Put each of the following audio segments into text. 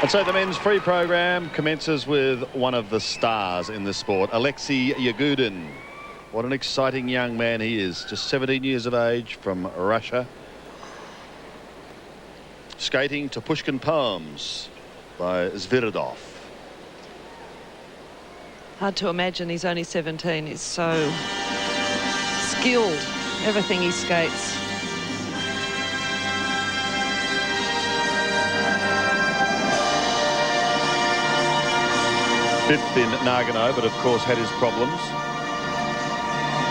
And so the men's free program commences with one of the stars in the sport, Alexei Yagudin. What an exciting young man he is, just 17 years of age, from Russia. Skating to Pushkin Poems by Zvirodov. Hard to imagine he's only 17. He's so skilled, everything he skates. Fifth in Nagano, but of course had his problems.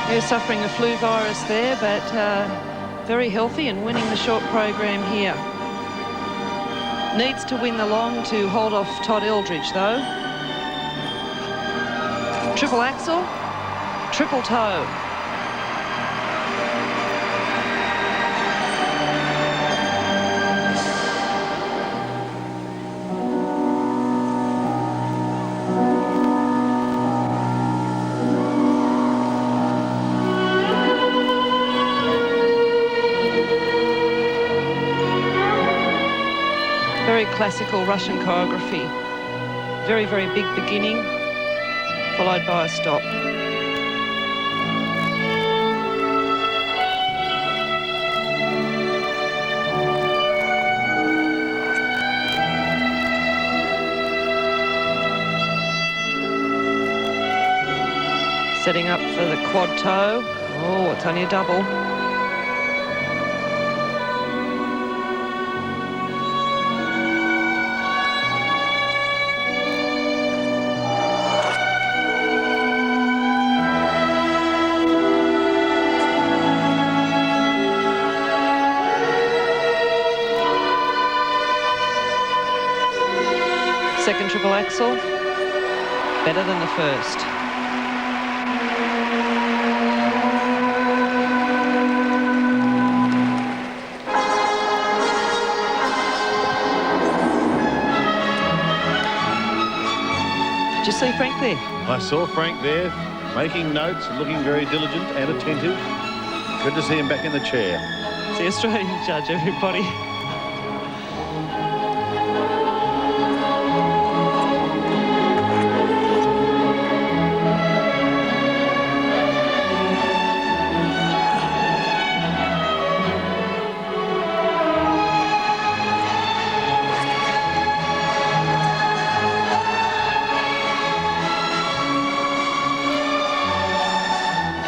He was suffering a flu virus there, but very healthy and winning the short program here. Needs to win the long to hold off Todd Eldridge, though. Triple axel, triple toe. Very classical Russian choreography. Very, very big beginning, followed by a stop. Setting up for the quad toe. Oh, it's only a double. Second triple axel, better than the first. Did you see Frank there? I saw Frank there, making notes, looking very diligent and attentive. Good to see him back in the chair. It's the Australian judge, everybody.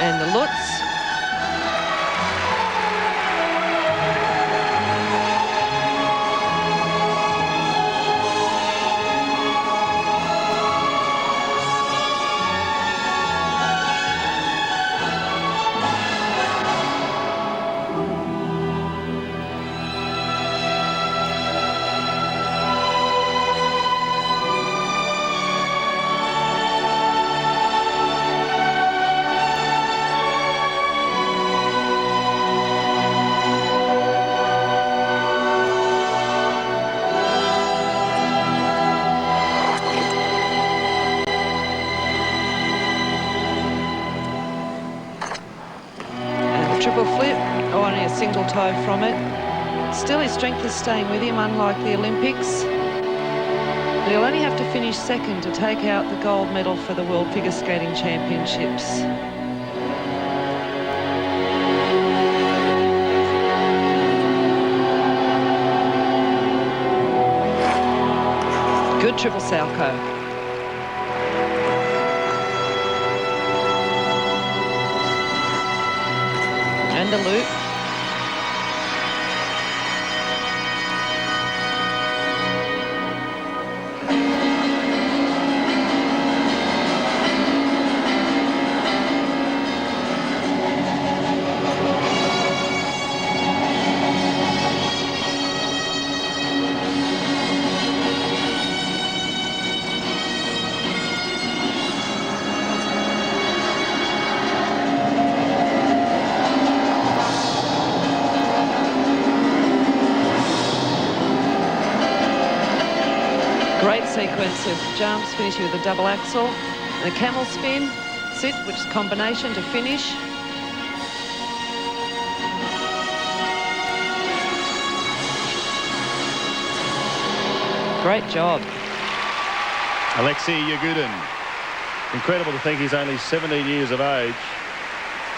And the Lutz. Triple flip, oh, only a single toe from it. Still, his strength is staying with him, unlike the Olympics. But he'll only have to finish second to take out the gold medal for the World Figure Skating Championships. Good triple Salchow. And a loop. Great sequence of jumps, finishing with a double axel and a camel spin, sit, which is combination to finish. Great job. Alexei Yagudin. Incredible to think he's only 17 years of age,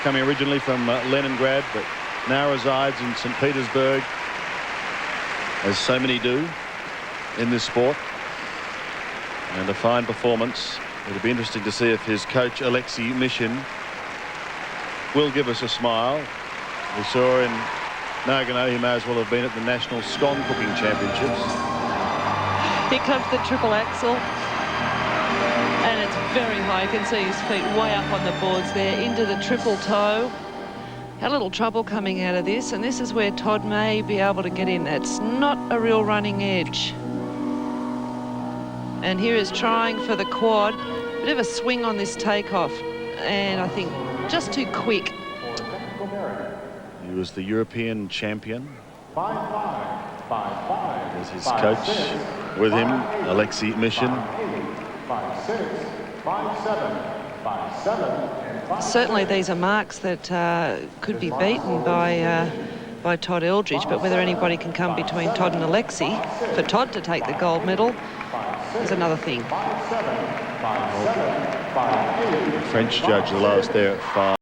coming originally from Leningrad, but now resides in St. Petersburg, as so many do in this sport. And a fine performance. It'll be interesting to see if his coach Alexei Mishin will give us a smile. We saw in Nagano he may as well have been at the National Scone Cooking Championships. Here comes the triple axel. And it's very high. You can see his feet way up on the boards there, into the triple toe. Had a little trouble coming out of this, and this is where Todd may be able to get in. That's not a real running edge. And here is trying for the quad. Bit of a swing on this takeoff, and I think just too quick. He was the European champion. There's his coach with him, Alexei Mishin. 5'6", 5'7", 5'7". Certainly these are marks that could be beaten by Todd Eldridge, but whether anybody can come between Todd and Alexei for Todd to take the gold medal is another thing. The French judge the lowest there at 5.